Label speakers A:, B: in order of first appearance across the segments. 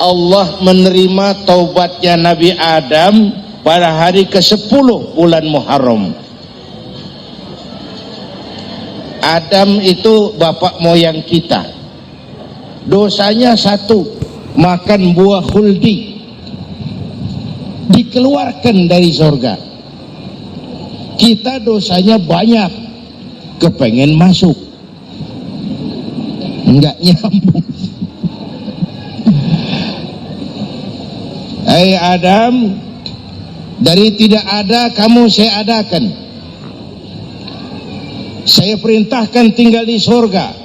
A: Allah menerima taubatnya Nabi Adam pada hari ke-10 bulan Muharram. Adam itu bapak moyang kita. Dosanya satu, makan buah khuldi, dikeluarkan dari surga. Kita dosanya banyak, kepengen masuk, enggak nyambung. Hai Adam, dari tidak ada kamu saya adakan. Saya perintahkan tinggal di surga.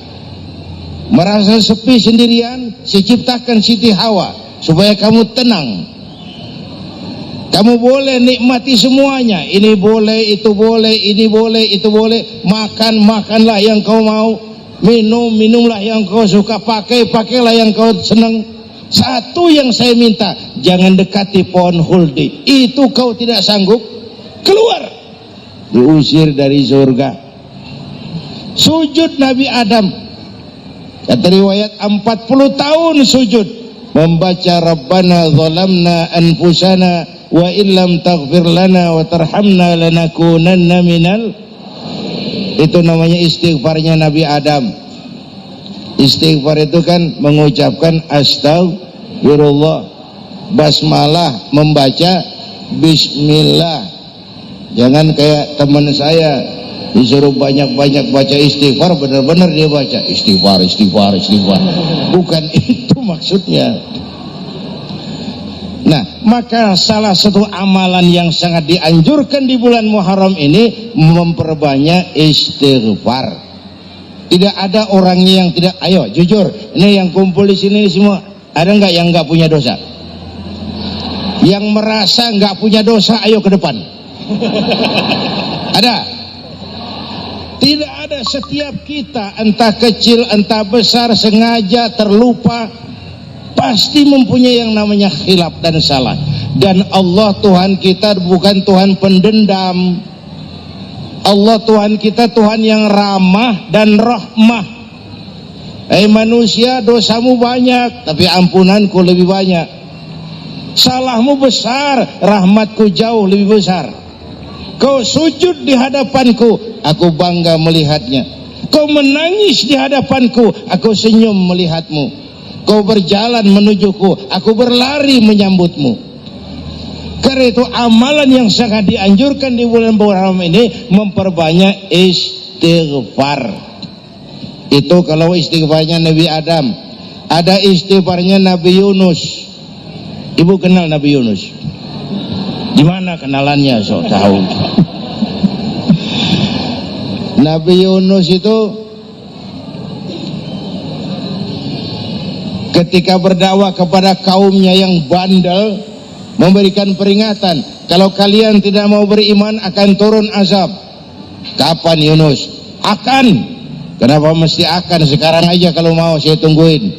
A: Merasa sepi sendirian, saya ciptakan Siti Hawa supaya kamu tenang. Kamu boleh nikmati semuanya. Ini boleh, itu boleh, ini boleh, itu boleh. Makan, makanlah yang kau mau. Minum, minumlah yang kau suka. Pakai, pakailah yang kau senang. Satu yang saya minta, jangan dekati pohon khuldi. Itu kau tidak sanggup, keluar. Diusir dari surga. Sujud Nabi Adam, kata riwayat 40 tahun sujud, membaca Rabbana zalamna anfusana wa illam taghfir lana wa tarhamna lanakunanna minal. Itu namanya istighfarnya Nabi Adam. Istighfar itu kan mengucapkan astagfirullah, basmalah, membaca bismillah. Jangan kayak teman saya disuruh banyak-banyak baca istighfar, benar-benar dia baca istighfar, istighfar, istighfar. Bukan itu maksudnya. Nah, maka salah satu amalan yang sangat dianjurkan di bulan Muharram ini memperbanyak istighfar. Tidak ada orangnya yang tidak. Ayo jujur, ini yang kumpul di sini semua, ada nggak yang nggak punya dosa? Yang merasa nggak punya dosa, ayo ke depan. Ada? Tidak ada. Setiap kita, entah kecil entah besar, sengaja terlupa, pasti mempunyai yang namanya khilaf dan salah. Dan Allah Tuhan kita bukan Tuhan pendendam. Allah Tuhan kita Tuhan yang ramah dan rahmah. Hai manusia, dosamu banyak, tapi ampunanku lebih banyak. Salahmu besar, rahmatku jauh lebih besar. Kau sujud di hadapanku, aku bangga melihatnya. Kau menangis di hadapanku, aku senyum melihatmu. Kau berjalan menujuku, aku berlari menyambutmu. Karena itu amalan yang sangat dianjurkan di bulan Muharram ini memperbanyak istighfar. Itu kalau istighfarnya Nabi Adam. Ada istighfarnya Nabi Yunus. Ibu kenal Nabi Yunus? Di mana kenalannya? Sok tahu. Nabi Yunus itu ketika berdakwah kepada kaumnya yang bandel, memberikan peringatan, kalau kalian tidak mau beriman akan turun azab. Kapan Yunus? Akan. Kenapa mesti akan? Sekarang aja kalau mau, saya tungguin.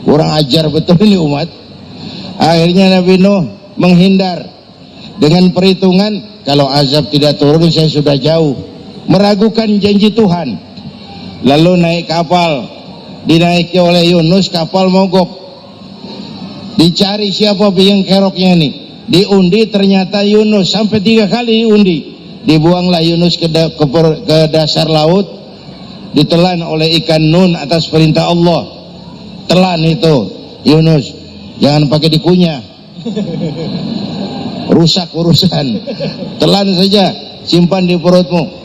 A: Kurang ajar betul ini umat. Akhirnya Nabi Nuh menghindar dengan perhitungan, kalau azab tidak turun saya sudah jauh. Meragukan janji Tuhan. Lalu naik kapal, dinaiki oleh Yunus, kapal mogok. Dicari siapa biang keroknya ini, diundi ternyata Yunus. Sampai 3 kali diundi. Dibuanglah Yunus ke dasar laut, ditelan oleh ikan nun atas perintah Allah. Telan itu Yunus, jangan pakai dikunyah, rusak urusan. Telan saja, simpan di perutmu.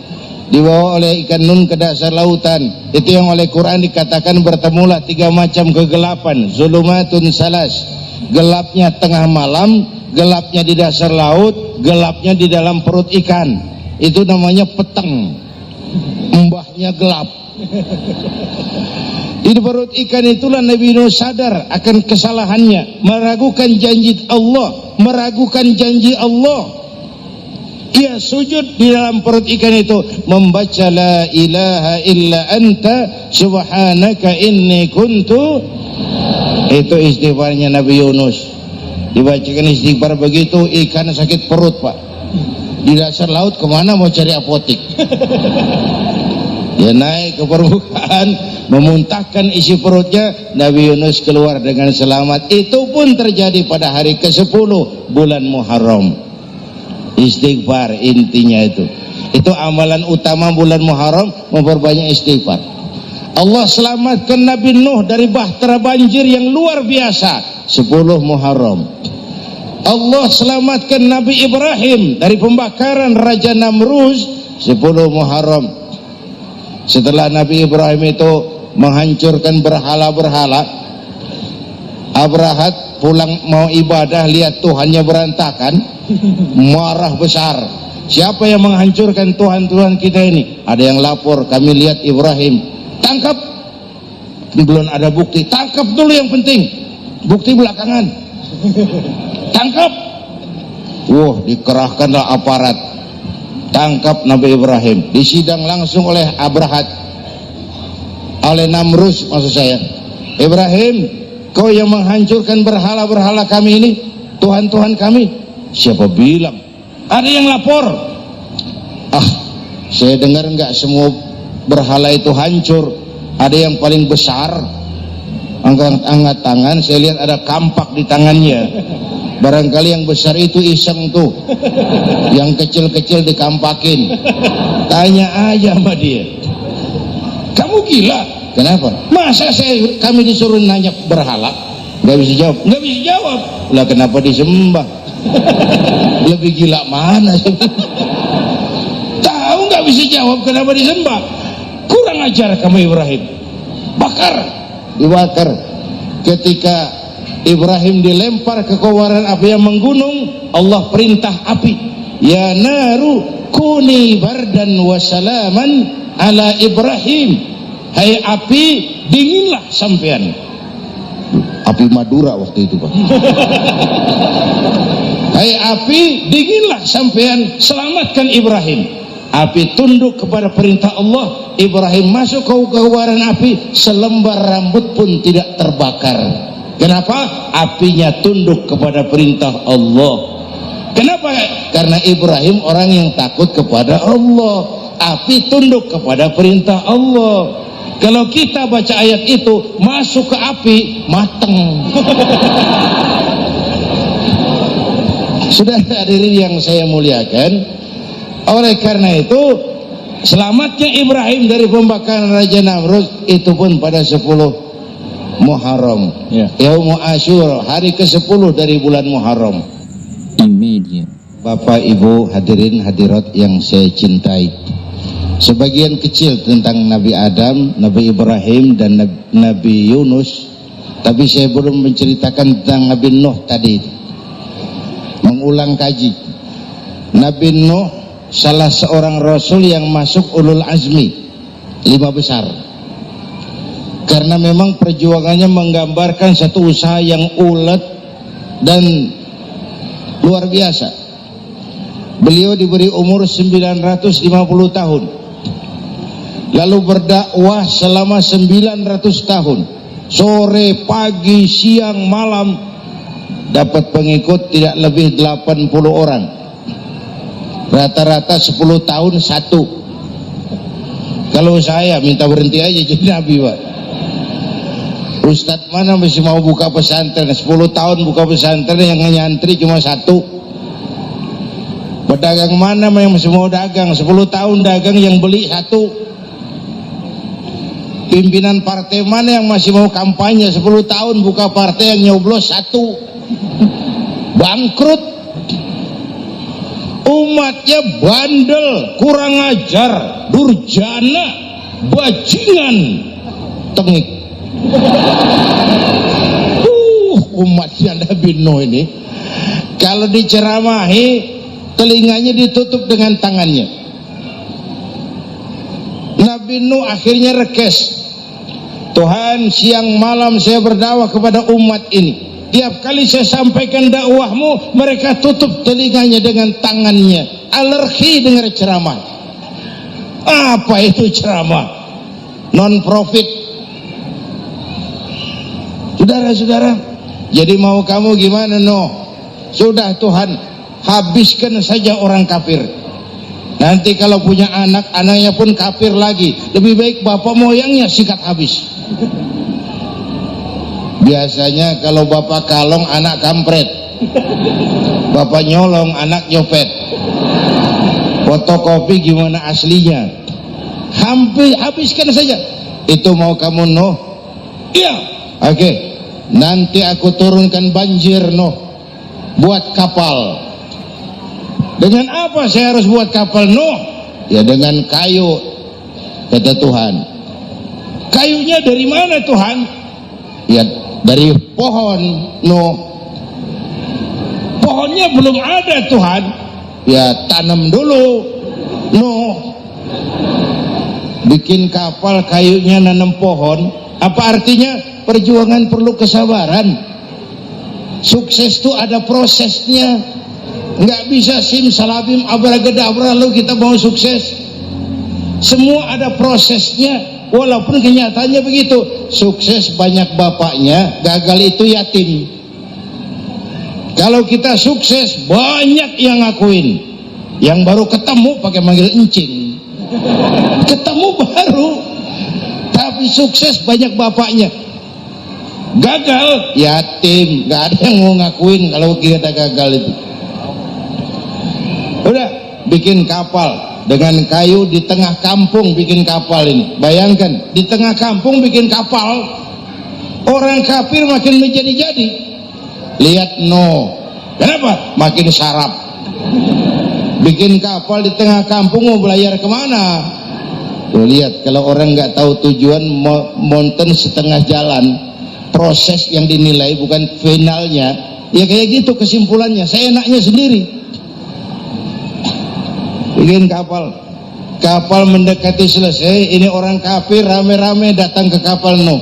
A: Dibawa oleh ikan nun ke dasar lautan. Itu yang oleh Quran dikatakan bertemulah 3 macam kegelapan, zulumatun salas. Gelapnya tengah malam, gelapnya di dasar laut, gelapnya di dalam perut ikan. Itu namanya peteng, mbahnya gelap. Di perut ikan itulah Nabi Nuh sadar akan kesalahannya, meragukan janji Allah, meragukan janji Allah. Ia sujud di dalam perut ikan itu, membaca la ilaha illa anta subhanaka inni kuntu. Itu istighfarnya Nabi Yunus. Dibacakan istighfar begitu, ikan sakit perut pak. Di dasar laut kemana mau cari apotik? Dia naik ke permukaan, memuntahkan isi perutnya, Nabi Yunus keluar dengan selamat. Itu pun terjadi pada hari ke-10 bulan Muharram. Istighfar intinya itu amalan utama bulan Muharram, memperbanyak istighfar. Allah selamatkan Nabi Nuh dari bahtera banjir yang luar biasa 10 Muharram. Allah selamatkan Nabi Ibrahim dari pembakaran Raja Namruz 10 Muharram. Setelah Nabi Ibrahim itu menghancurkan berhala-berhala, Abrahat pulang mau ibadah, lihat Tuhannya berantakan, marah besar. Siapa yang menghancurkan Tuhan-Tuhan kita ini? Ada yang lapor, kami lihat Ibrahim. Tangkap. Belum ada bukti, tangkap dulu yang penting, bukti belakangan. Tangkap. Dikerahkanlah aparat, tangkap Nabi Ibrahim, disidang langsung oleh Abrahat, oleh Namruz maksud saya. Ibrahim, kau yang menghancurkan berhala-berhala kami ini, Tuhan-Tuhan kami. Siapa bilang? Ada yang lapor. Saya dengar enggak semua berhala itu hancur, ada yang paling besar. Angkat tangan, saya lihat ada kampak di tangannya. Barangkali yang besar itu iseng tuh, yang kecil-kecil dikampakin. Tanya aja sama dia, kamu gila? Kenapa? Masa kami disuruh nanya berhala? Nggak bisa jawab. Nggak bisa jawab. Lah kenapa disembah? Lebih gila mana? Tahu nggak bisa jawab kenapa disembah? Kurang ajar kamu Ibrahim. Dibakar. Ketika Ibrahim dilempar ke kobaran api yang menggunung, Allah perintah api, ya naru kuni bardan wa salaman ala Ibrahim. Hai api, dinginlah sampean. Api Madura waktu itu, Pak. Hai api, dinginlah sampean, selamatkan Ibrahim. Api tunduk kepada perintah Allah, Ibrahim masuk ke kobaran api, selembar rambut pun tidak terbakar. Kenapa? Apinya tunduk kepada perintah Allah. Kenapa? Karena Ibrahim orang yang takut kepada Allah. Api tunduk kepada perintah Allah. Kalau kita baca ayat itu, masuk ke api, mateng. Sudah hadirin yang saya muliakan, oleh karena itu selamatnya Ibrahim dari pembakaran Raja Namruz itu pun pada 10 Muharram, Yaum Asyura, hari ke-10 dari bulan Muharram. Bapak Ibu hadirin hadirat yang saya cintai, sebagian kecil tentang Nabi Adam, Nabi Ibrahim dan Nabi Yunus, tapi saya belum menceritakan tentang Nabi Nuh tadi. Mengulang kaji, Nabi Nuh salah seorang rasul yang masuk ulul azmi 5 besar, karena memang perjuangannya menggambarkan satu usaha yang ulet dan luar biasa. Beliau diberi umur 950 tahun, lalu berdakwah selama 900 tahun, sore, pagi, siang, malam, dapat pengikut tidak lebih 80 orang. Rata-rata 10 tahun satu. Kalau saya minta berhenti aja jadi nabi, Pak. Ustadz mana masih mau buka pesantren 10 tahun buka pesantren, yang nyantri cuma 1. Pedagang mana yang masih mau dagang 10 tahun dagang, yang beli 1. Pimpinan partai mana yang masih mau kampanye 10 tahun buka partai, yang nyoblos 1. Bangkrut. Umatnya bandel, kurang ajar, durjana, bajingan, tengik. Umatnya Nabi Nuh ini kalau diceramahi, telinganya ditutup dengan tangannya. Nabi Nuh akhirnya rekes, Tuhan, siang malam saya berdakwah kepada umat ini, tiap kali saya sampaikan dakwahmu, mereka tutup telinganya dengan tangannya, alergi dengar ceramah. Apa itu ceramah? Non profit. Saudara-saudara, jadi mau kamu gimana? No, sudah Tuhan, habiskan saja orang kafir. Nanti kalau punya anak, anaknya pun kafir lagi. Lebih baik bapak moyangnya sikat habis. Biasanya kalau bapak kalong, anak kampret. Bapak nyolong, anak nyopet. Fotokopi gimana aslinya? Hampir habiskan saja. Itu mau kamu noh? Iya. Oke. Nanti aku turunkan banjir noh. Buat kapal. Dengan apa saya harus buat kapal noh? Ya dengan kayu, kata Tuhan. Kayunya dari mana Tuhan? Ya dari pohon noh. Pohonnya belum ada Tuhan. Ya tanam dulu noh. Bikin kapal kayunya nanam pohon. Apa artinya? Perjuangan perlu kesabaran. Sukses itu ada prosesnya. Nggak bisa simsalabim abracadabra lalu kita mau sukses. Semua ada prosesnya. Walaupun kenyataannya begitu. Sukses banyak bapaknya, gagal itu yatim. Kalau kita sukses banyak yang ngakuin. Yang baru ketemu pakai manggil encing. Ketemu baru, tapi sukses banyak bapaknya. Gagal yatim, nggak ada yang mau ngakuin kalau kita gagal itu. Udah bikin kapal dengan kayu di tengah kampung, bikin kapal ini. Bayangkan di tengah kampung bikin kapal, orang kafir makin menjadi-jadi. Lihat no, kenapa? Makin sarap. Bikin kapal di tengah kampung mau belayar kemana? Tuh lihat, kalau orang nggak tahu tujuan, mountain setengah jalan. Proses yang dinilai bukan finalnya. Ya kayak gitu kesimpulannya. Saya enaknya sendiri. Bikin kapal, kapal mendekati selesai. Ini orang kafir rame-rame datang ke kapal Nuh.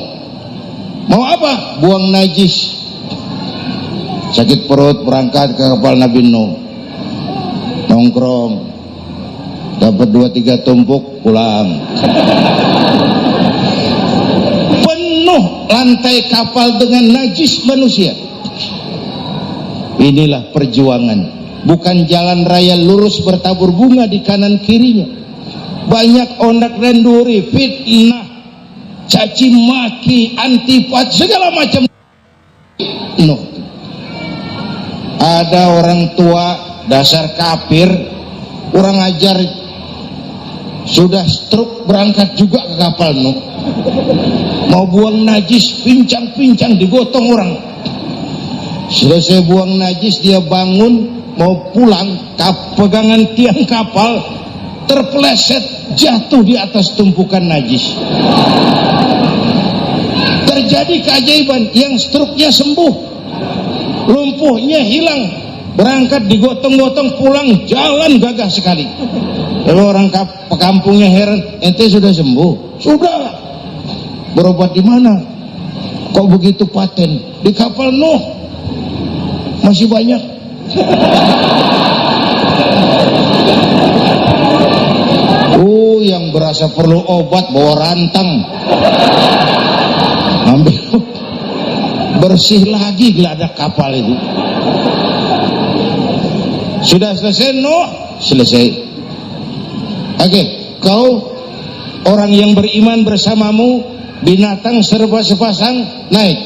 A: Mau apa? Buang najis. Sakit perut berangkat ke kapal Nabi Nuh. Nongkrong, dapat 2-3 tumpuk, pulang. Penuh lantai kapal dengan najis manusia. Inilah perjuangan. Bukan jalan raya lurus bertabur bunga di kanan kirinya. Banyak ondak dan duri, fitnah, caci maki, antipat, segala macam. No. Ada orang tua dasar kafir, kurang ajar, sudah stroke berangkat juga ke kapal Nuh. Mau buang najis, pincang-pincang digotong orang. Selesai buang najis dia bangun mau pulang, pegangan tiang kapal terpeleset jatuh di atas tumpukan najis. Terjadi keajaiban, yang struknya sembuh, lumpuhnya hilang, berangkat digotong-gotong pulang, jalan gagah sekali. Lalu orang kampungnya heran, ente sudah sembuh? Sudah. Berobat di mana? Kok begitu paten? Di kapal Nuh. Masih banyak. Yang berasa perlu obat bawa rantang, ambil bersih lagi geladak kapal itu. Sudah selesai Nuh? Selesai. Oke, kau orang yang beriman bersamamu, binatang serba sepasang, naik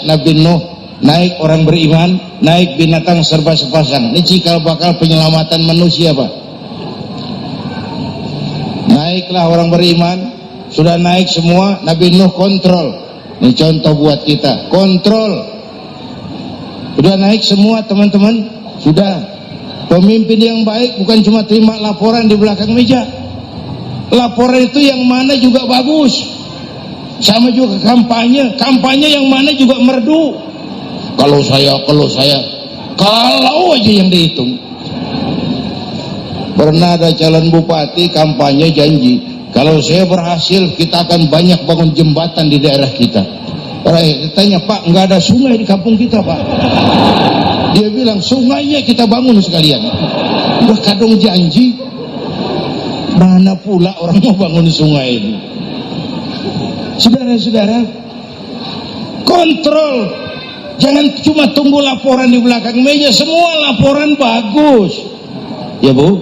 A: Nabi Nuh, naik orang beriman, naik binatang serba sepasang. Ini cikal bakal penyelamatan manusia, Pak. Naiklah orang beriman, sudah naik semua, Nabi Nuh kontrol. Ini contoh buat kita, kontrol. Sudah naik semua teman-teman, sudah. Pemimpin yang baik bukan cuma terima laporan di belakang meja. Laporan itu yang mana juga bagus. Sama juga kampanye yang mana juga merdu. Kalau aja yang dihitung. Pernah ada calon bupati kampanye janji, kalau saya berhasil kita akan banyak bangun jembatan di daerah kita. Orang tanya, Pak, nggak ada sungai di kampung kita, Pak. Dia bilang, sungainya kita bangun sekalian. Udah kadung janji, mana pula orang mau bangun sungai ini. Saudara-saudara, kontrol. Jangan cuma tunggu laporan di belakang meja, semua laporan bagus. Ya Bu?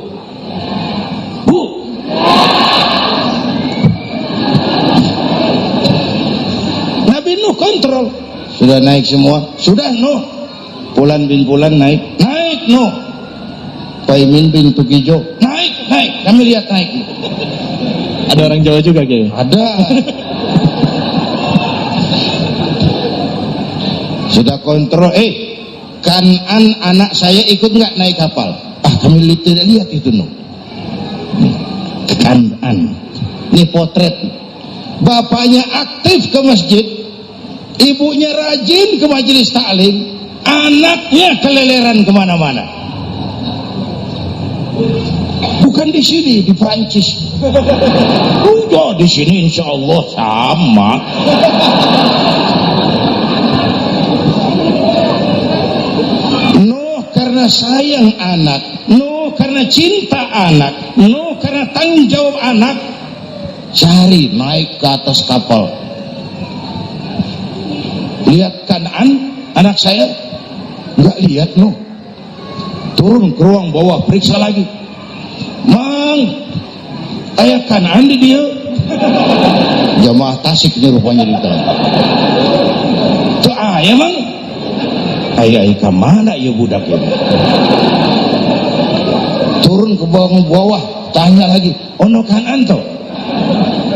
A: Bu. Nabi Nuh kontrol. Sudah naik semua? Sudah Nuh. Pulan bin Pulan naik. Naik Nuh. Paimin bin Tukijo. Naik. Kami lihat naik.
B: Ada orang Jawa juga kayaknya.
A: Ada. Sudah kontrol. Kanan anak saya ikut nggak naik kapal? Kami tidak lihat itu Nuh. Kanan. Ini potret. Bapaknya aktif ke masjid, ibunya rajin ke majelis taklim, anaknya keleleran kemana-mana. Bukan di sini, di Prancis. Udah di sini insya Allah sama. Nuh karena sayang anak, Nuh karena cinta anak, Nuh karena tanggung jawab anak, cari naik ke atas kapal. Lihat Kanaan anak saya, nggak lihat Nuh. Turun ke ruang bawah, periksa lagi. Mang, ayah Kanaan di dia. Jamaah Tasik ini rupanya di dalam. Tuh ayah Mang. Ayah ke mana ya budak ini? Turun ke bawah, tanya lagi. Ono Kanaan toh?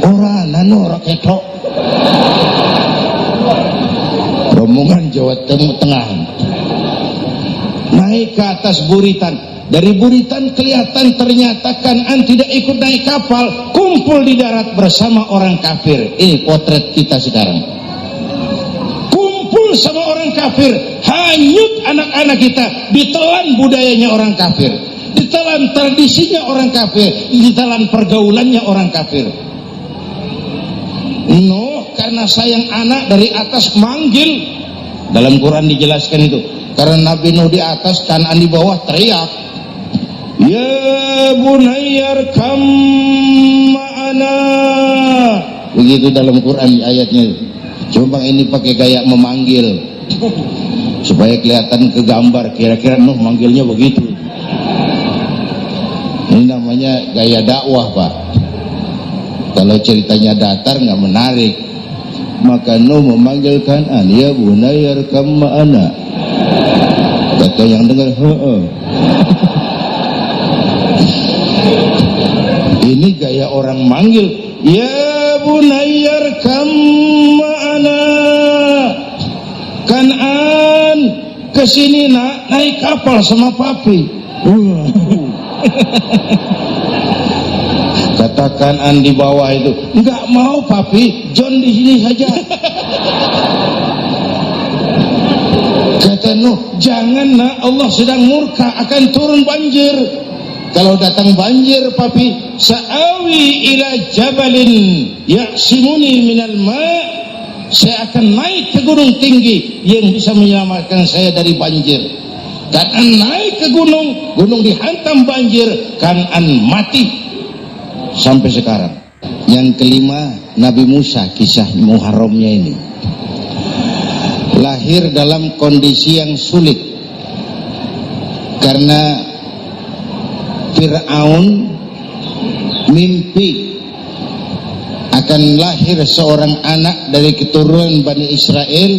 A: Ora nano raketok. Rombongan Jawa Tengah naik ke atas buritan. Dari buritan kelihatan ternyata Kanaan tidak ikut naik kapal, kumpul di darat bersama orang kafir. Ini potret kita sekarang. Kumpul sama orang kafir, hanyut anak-anak kita, ditelan budayanya orang kafir, ditelan tradisinya orang kafir, ditelan pergaulannya orang kafir. Nuh karena sayang anak dari atas manggil. Dalam Quran dijelaskan itu. Karena Nabi Nuh di atas, Kanaan di bawah, teriak, ya bunayyarkam ma'ana. Begitu dalam Quran ayatnya. Cuma ini pakai gaya memanggil supaya kelihatan ke gambar, kira-kira Nuh manggilnya begitu. Ini namanya gaya dakwah Pak. Kalau ceritanya datar nggak menarik. Maka Nuh memanggil Kanaan, ya bunayyarkam ma'ana. Kata yang dengar, ini gaya orang manggil, ya bunayyarkam ma'ana. Kanaan kesini nak, naik kapal sama papi. Kata Kanaan di bawah itu, enggak mau papi, John di sini saja. Kata Nuh, jangan nak, Allah sedang murka, akan turun banjir. Kalau datang banjir papi, sa'awi ila jabalin ya'simuni minal ma', saya akan naik ke gunung tinggi yang bisa menyelamatkan saya dari banjir. Kanaan naik ke gunung, gunung dihantam banjir, Kanaan mati. Sampai sekarang. Yang kelima, Nabi Musa, kisah Muharramnya ini. Lahir dalam kondisi yang sulit karena Fir'aun mimpi akan lahir seorang anak dari keturunan Bani Israel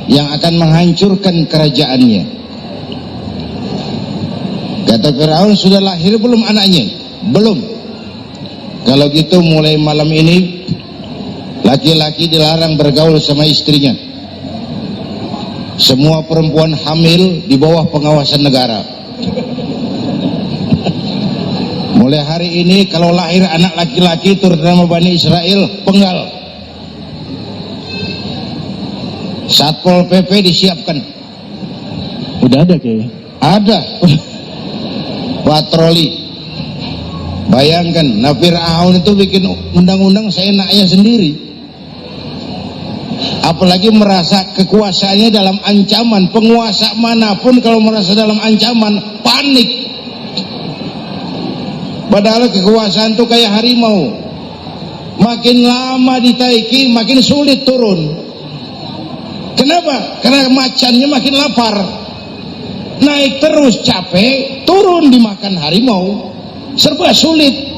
A: yang akan menghancurkan kerajaannya. Kata Fir'aun, sudah lahir belum anaknya? Belum. Kalau gitu mulai malam ini laki-laki dilarang bergaul sama istrinya. Semua perempuan hamil di bawah pengawasan negara. Mulai hari ini kalau lahir anak laki-laki terutama Bani Israel, penggal. Satpol PP disiapkan.
B: Udah ada kayaknya.
A: Ada. Patroli. Bayangkan, nah Fir'aun itu bikin undang-undang seenaknya sendiri. Apalagi merasa kekuasaannya dalam ancaman. Penguasa manapun kalau merasa dalam ancaman, panik. Padahal kekuasaan itu kayak harimau. Makin lama ditaiki, makin sulit turun. Kenapa? Karena macannya makin lapar. naik terus capek, turun dimakan harimau, serba sulit.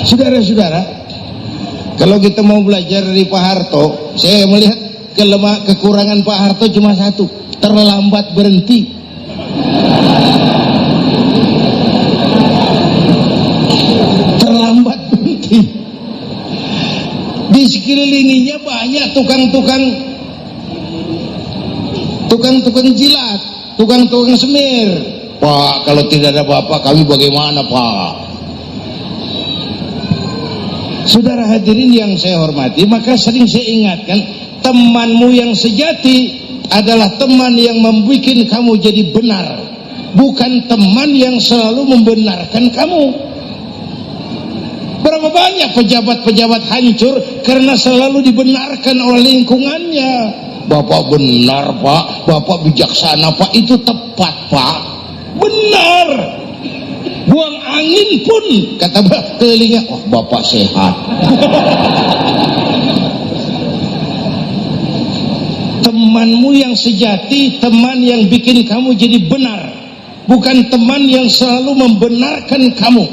A: Saudara-saudara, kalau kita mau belajar dari Pak Harto, saya melihat kekurangan Pak Harto cuma satu, terlambat berhenti. Terlambat berhenti. Di sekelilinginya banyak tukang jilat, tukang semir. Pak, kalau tidak ada Bapak kami bagaimana, Pak? Saudara hadirin yang saya hormati, maka sering saya ingatkan, temanmu yang sejati adalah teman yang membuat kamu jadi benar, bukan teman yang selalu membenarkan kamu. Berapa banyak pejabat-pejabat hancur karena selalu dibenarkan oleh lingkungannya. Bapak benar, Pak, Bapak bijaksana, Pak, itu tepat, Pak, benar. Buang angin pun kata kelilingnya, oh Bapak sehat. Temanmu yang sejati, teman yang bikin kamu jadi benar, bukan teman yang selalu membenarkan kamu.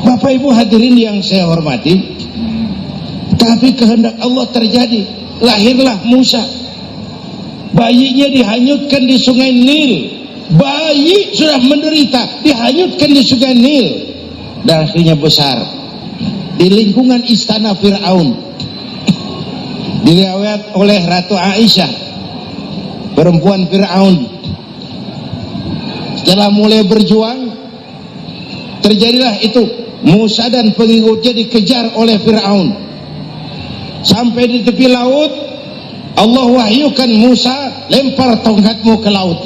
A: Bapak Ibu hadirin yang saya hormati, tapi kehendak Allah terjadi, lahirlah Musa. Bayinya dihanyutkan di sungai Nil. Bayi sudah menderita, dihanyutkan di sungai Nil, dan akhirnya besar di lingkungan istana Fir'aun. Diriwayat oleh Ratu Aisyah, perempuan Fir'aun, setelah mulai berjuang, terjadilah itu, Musa dan pengikutnya dikejar oleh Fir'aun. Sampai di tepi laut, Allah wahyukan Musa, lempar tongkatmu ke laut.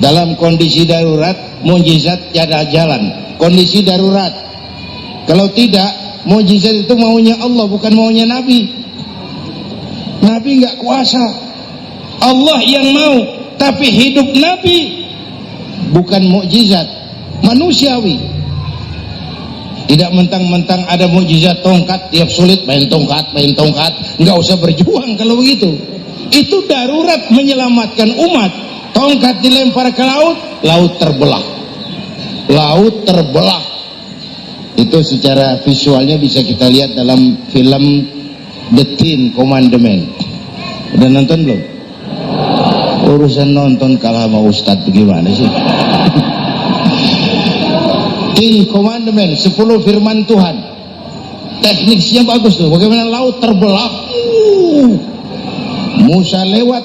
A: Dalam kondisi darurat, mukjizat tiada jalan. Kondisi darurat. Kalau tidak, mukjizat itu maunya Allah, bukan maunya Nabi. Nabi nggak kuasa, Allah yang mau. Tapi hidup Nabi bukan mukjizat manusiawi. Tidak mentang-mentang ada mukjizat tongkat, tiap sulit main tongkat, nggak usah berjuang kalau begitu. Itu darurat menyelamatkan umat. Tongkat dilempar ke laut, laut terbelah. Laut terbelah. Itu secara visualnya bisa kita lihat dalam film The Ten Commandments. Udah nonton belum? Urusan nonton kalah sama Ustadz bagaimana sih? Ten Commandments, 10 firman Tuhan. Tekniknya bagus tuh. Bagaimana laut terbelah. Musa lewat,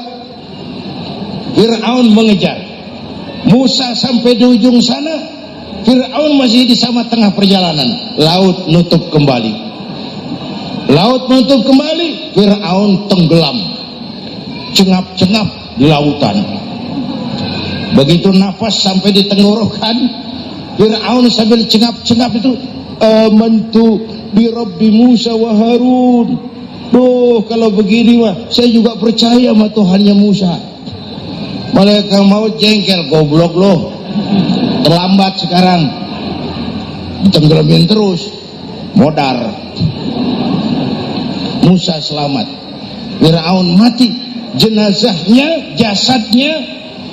A: Fir'aun mengejar. Musa sampai di ujung sana, Fir'aun masih di sama tengah perjalanan. Laut nutup kembali. Laut nutup kembali, Fir'aun tenggelam, cengap-cengap di lautan. Begitu nafas sampai di tenggorokan, Fir'aun sambil cengap-cengap itu, amantu bi Rabbi Musa wa Harun. Duh, kalau begini mah saya juga percaya sama Tuhannya Musa. Malaikat maut jengkel, goblok loh, terlambat sekarang, tenggelamin terus, modar. Musa selamat, Fir'aun mati, jenazahnya, jasadnya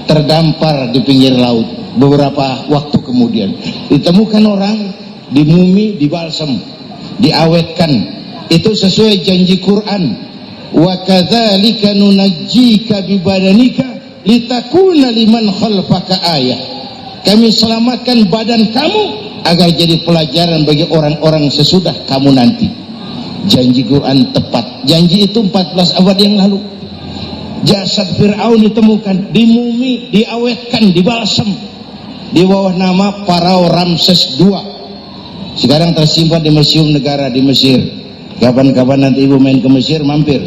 A: terdampar di pinggir laut. Beberapa waktu kemudian ditemukan orang, dimumi, dibalsem, diawetkan. Itu sesuai janji Quran, wa kadzalika nunajjika bi badanika litakuna liman khalfaka ayah. Kami selamatkan badan kamu agar jadi pelajaran bagi orang-orang sesudah kamu nanti. Janji Quran tepat. Janji itu 14 abad yang lalu. Jasad Fir'aun ditemukan, dimumi, diawetkan, dibalsem di bawah nama Farao Ramses II. Sekarang tersimpan di Museum Negara di Mesir. Kapan-kapan nanti ibu main ke Mesir, mampir.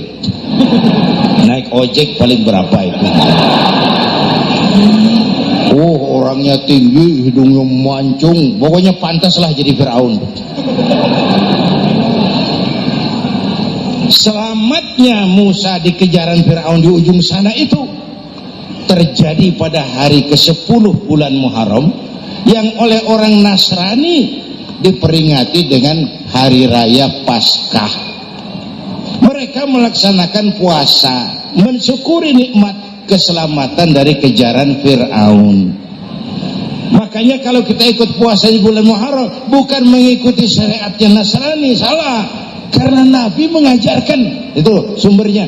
A: Naik ojek paling berapa itu? Oh, orangnya tinggi, hidungnya mancung, pokoknya pantaslah jadi Fir'aun. Selamatnya Musa di kejaran Fir'aun di ujung sana itu terjadi pada hari ke-10 bulan Muharram, yang oleh orang Nasrani diperingati dengan hari raya Paskah. Mereka melaksanakan puasa, mensyukuri nikmat keselamatan dari kejaran Fir'aun. Makanya kalau kita ikut puasa di bulan Muharram bukan mengikuti syariatnya Nasrani, salah. Karena Nabi mengajarkan, itu sumbernya.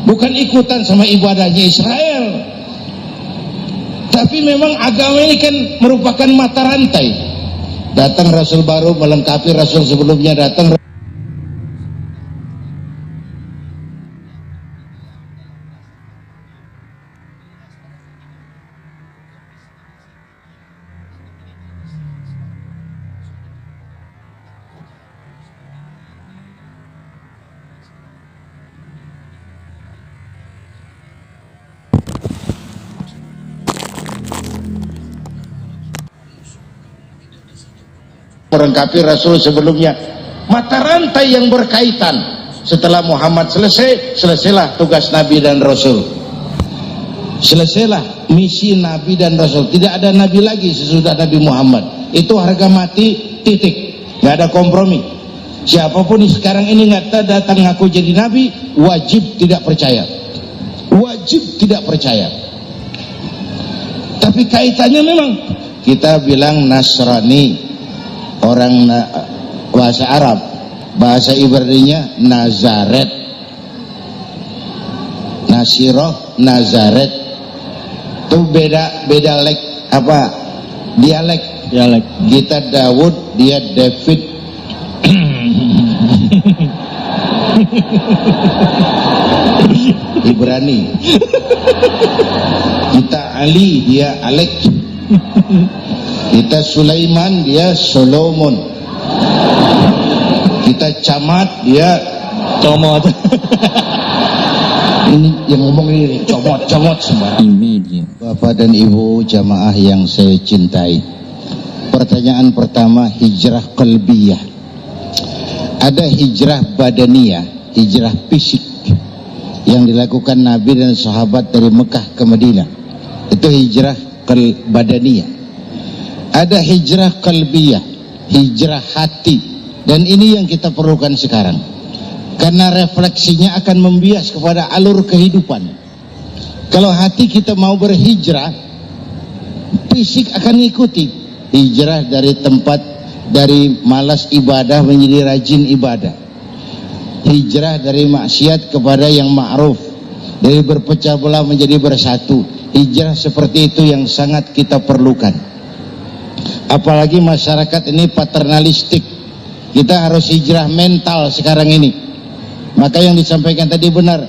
A: Bukan ikutan sama ibadahnya Israel. Tapi memang agama ini kan merupakan mata rantai. Datang Rasul baru melengkapi Rasul sebelumnya datang. Melengkapi Rasul sebelumnya, mata rantai yang berkaitan. Setelah Muhammad selesailah tugas Nabi dan Rasul, selesailah misi Nabi dan Rasul. Tidak ada Nabi lagi sesudah Nabi Muhammad. Itu harga mati, titik, nggak ada kompromi. Siapapun sekarang ini nggak datang ngaku jadi Nabi, wajib tidak percaya, wajib tidak percaya. Tapi kaitannya memang kita bilang Nasrani, orang bahasa Arab, bahasa Ibraninya Nazaret, Nasiroh, Nazaret. Itu beda dialek. Kita Daud, dia David. Ibrani. Kita Ali, dia Alek. Kita Sulaiman, dia Solomon. Kita Camat, dia Comot. Ini yang ngomong ini comot sembarang. Bapak dan Ibu jamaah yang saya cintai, pertanyaan pertama, hijrah qalbiyah. Ada hijrah badaniyah, hijrah fisik yang dilakukan Nabi dan sahabat dari Mekah ke Madinah. Itu hijrah badaniyah. Ada hijrah qalbiyah, hijrah hati, dan ini yang kita perlukan sekarang, karena refleksinya akan membias kepada alur kehidupan. Kalau hati kita mau berhijrah, fisik akan mengikuti. Hijrah dari tempat, dari malas ibadah menjadi rajin ibadah. Hijrah dari maksiat kepada yang ma'ruf, dari berpecah belah menjadi bersatu. Hijrah seperti itu yang sangat kita perlukan. Apalagi masyarakat ini paternalistik. Kita harus hijrah mental sekarang ini. Maka yang disampaikan tadi benar,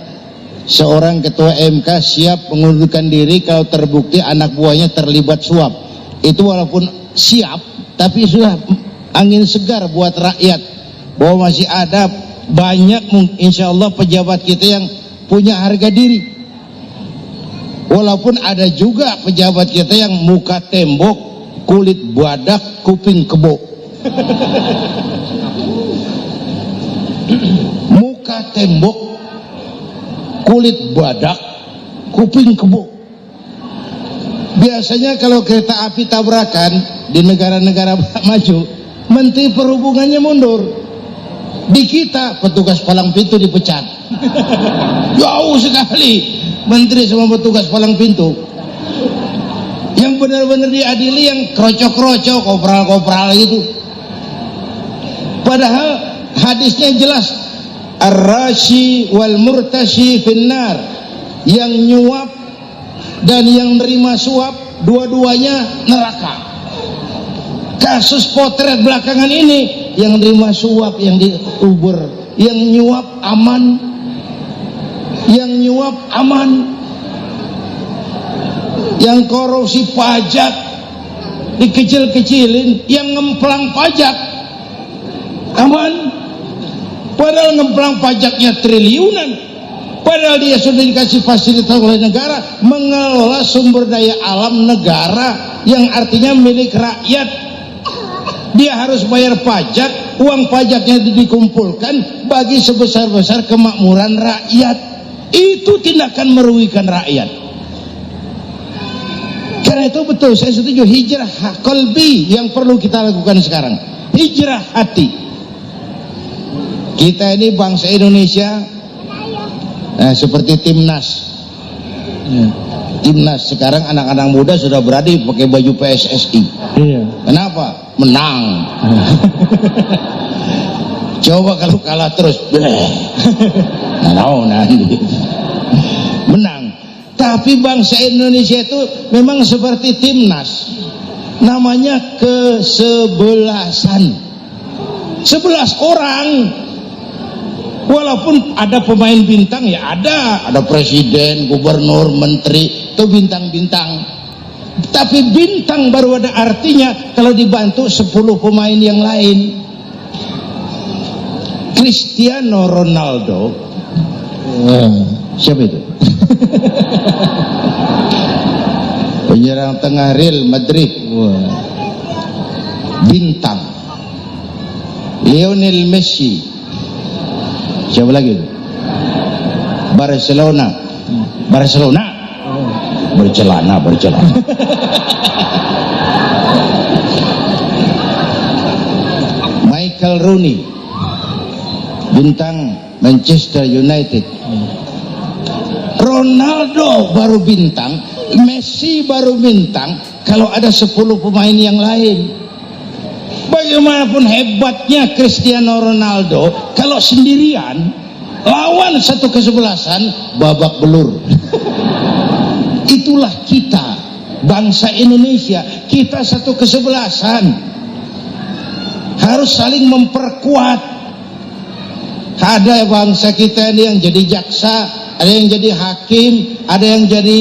A: seorang ketua MK siap mengundurkan diri kalau terbukti anak buahnya terlibat suap. Itu walaupun siap, tapi sudah angin segar buat rakyat, bahwa masih ada banyak insya Allah pejabat kita yang punya harga diri. Walaupun ada juga pejabat kita yang muka tembok, kulit badak, kuping kebo. Muka tembok, kulit badak, kuping kebo. Biasanya kalau kereta api tabrakan di negara-negara maju, Menteri Perhubungannya mundur. Di kita petugas palang pintu dipecat. Jauh sekali menteri sama petugas palang pintu. Yang benar-benar diadili yang krocok-krocok, kopral-kopral itu. Padahal hadisnya jelas, ar-rashi wal murtashi finnar, yang nyuap dan yang nerima suap dua-duanya neraka. Kasus potret belakangan ini, yang nerima suap yang diuber, yang nyuap aman, yang nyuap aman, yang korupsi pajak dikecil-kecilin, yang ngemplang pajak aman, padahal ngemplang pajaknya triliunan, padahal dia sudah dikasih fasilitas oleh negara mengelola sumber daya alam negara yang artinya milik rakyat. Dia harus bayar pajak, uang pajaknya dikumpulkan bagi sebesar-besar kemakmuran rakyat. Itu tindakan merugikan rakyat. Karena itu betul, saya setuju, hijrah qalbi yang perlu kita lakukan sekarang. Hijrah hati. Kita ini bangsa Indonesia seperti timnas,
B: Iya.
A: Timnas sekarang anak-anak muda sudah berani pakai baju PSSI.
B: Iya.
A: Kenapa? Menang. Coba kalau kalah terus, nanti menang. Tapi bangsa Indonesia itu memang seperti timnas, namanya kesebelasan. 11 orang. Walaupun ada pemain bintang ya ada presiden, gubernur, menteri, itu bintang-bintang. Tapi bintang baru ada artinya kalau dibantu 10 pemain yang lain. Cristiano Ronaldo, siapa itu? Penyerang tengah Real Madrid, bintang. Lionel Messi, siapa lagi itu? Barcelona, bercelana. Michael Rooney, bintang Manchester United. Ronaldo baru bintang, Messi baru bintang kalau ada 10 pemain yang lain. Bagaimanapun hebatnya Cristiano Ronaldo, kalau sendirian lawan satu kesebelasan babak belur. Itulah kita, bangsa Indonesia, kita satu kesebelasan, harus saling memperkuat. Ada bangsa kita ini yang jadi jaksa, ada yang jadi hakim, ada yang jadi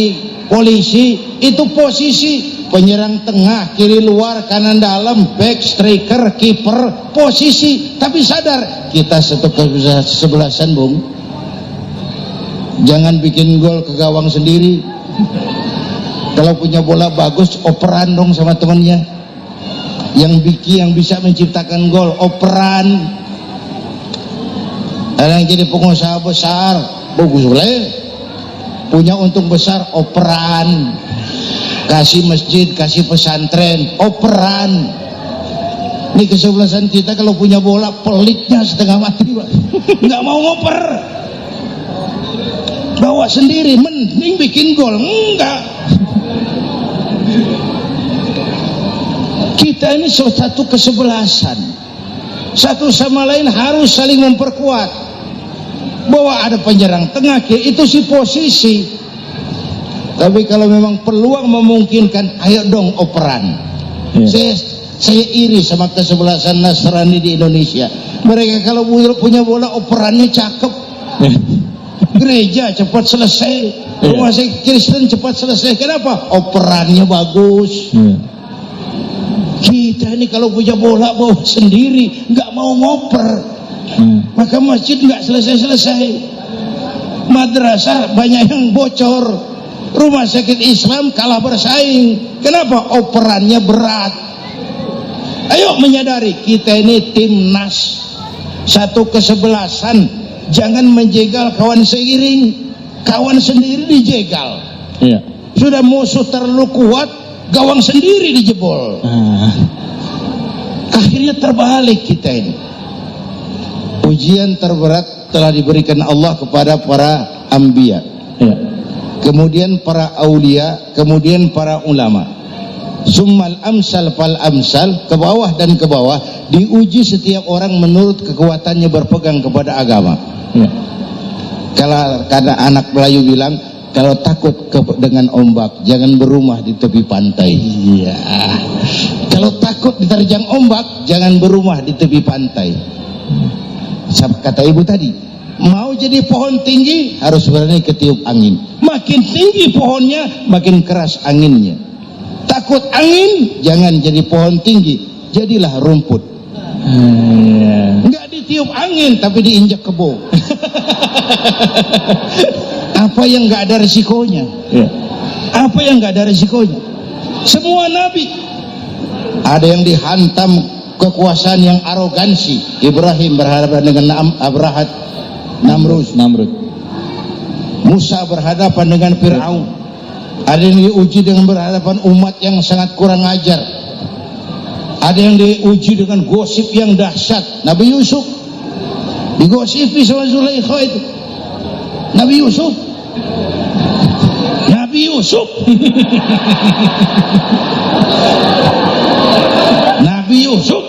A: polisi. Itu posisi penyerang tengah, kiri luar, kanan dalam, back, striker, kiper, posisi. Tapi sadar kita satu kesebelasan, Bung. Jangan bikin gol ke gawang sendiri. Kalau punya bola bagus, operan dong sama temannya. Yang bisa menciptakan gol, operan. Ada yang jadi pengusaha besar, bagus boleh. Punya untung besar, operan. Kasih masjid, kasih pesantren, operan. Ini kesebelasan kita kalau punya bola pelitnya setengah mati, Pak. Nggak mau ngoper. Bawa sendiri, mending bikin gol. Enggak. Kita ini satu kesebelasan. Satu sama lain harus saling memperkuat. Bahwa ada penyerang tengah, itu si posisi. Tapi kalau memang peluang memungkinkan, ayo dong operan. Saya iri sama kesebelasan Nasrani di Indonesia. Mereka kalau punya bola operannya cakep. Gereja cepat selesai, rumah sakit Kristen cepat selesai. Kenapa? Operannya bagus. Kita ini kalau punya bola bawa sendiri, nggak mau ngoper. Maka masjid nggak selesai-selesai. Madrasah banyak yang bocor. Rumah sakit Islam kalah bersaing. Kenapa? Operannya berat. Ayo menyadari kita ini timnas, satu kesebelasan. Jangan menjegal kawan seiring, kawan sendiri dijegal. Sudah musuh terlalu kuat, gawang sendiri dijebol. Akhirnya terbalik kita ini. Ujian terberat telah diberikan Allah kepada para anbiya, kemudian para aulia, kemudian para ulama. Summal amsal fal amsal, ke bawah dan ke bawah, diuji setiap orang menurut kekuatannya berpegang kepada agama. Kalau anak Melayu bilang, kalau takut dengan ombak, jangan berumah di tepi pantai. Kalau takut diterjang ombak, jangan berumah di tepi pantai. Kata ibu tadi, mau jadi pohon tinggi harus berani ketiup angin. Makin tinggi pohonnya, makin keras anginnya. Takut angin, jangan jadi pohon tinggi, jadilah rumput. Enggak ditiup angin, tapi diinjak kebo. Apa yang enggak ada resikonya? Apa yang enggak ada resikonya? Semua nabi ada yang dihantam kekuasaan yang arogansi. Ibrahim berhadapan dengan Namrud. Musa berhadapan dengan Fir'aun. Ada yang diuji dengan berhadapan umat yang sangat kurang ajar. Ada yang diuji dengan gosip yang dahsyat. Nabi Yusuf digosipi sama Zulaikha itu. Nabi Yusuf Nabi Yusuf. Nabi Yusuf.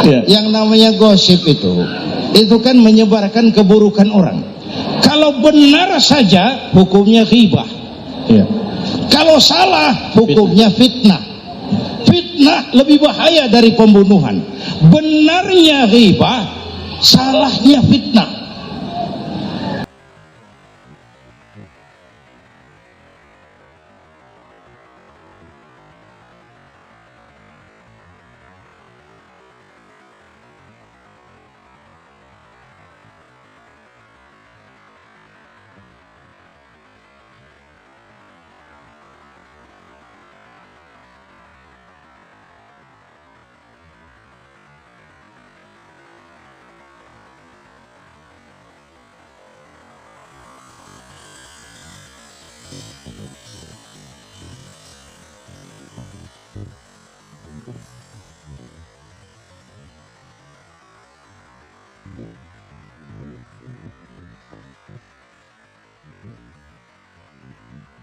B: Ya.
A: Yang namanya gosip itu kan menyebarkan keburukan orang. Kalau benar saja hukumnya ghibah.
B: Ya.
A: Kalau salah hukumnya fitnah. Fitnah lebih bahaya dari pembunuhan. Benarnya ghibah, salahnya fitnah.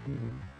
C: Mm-hmm.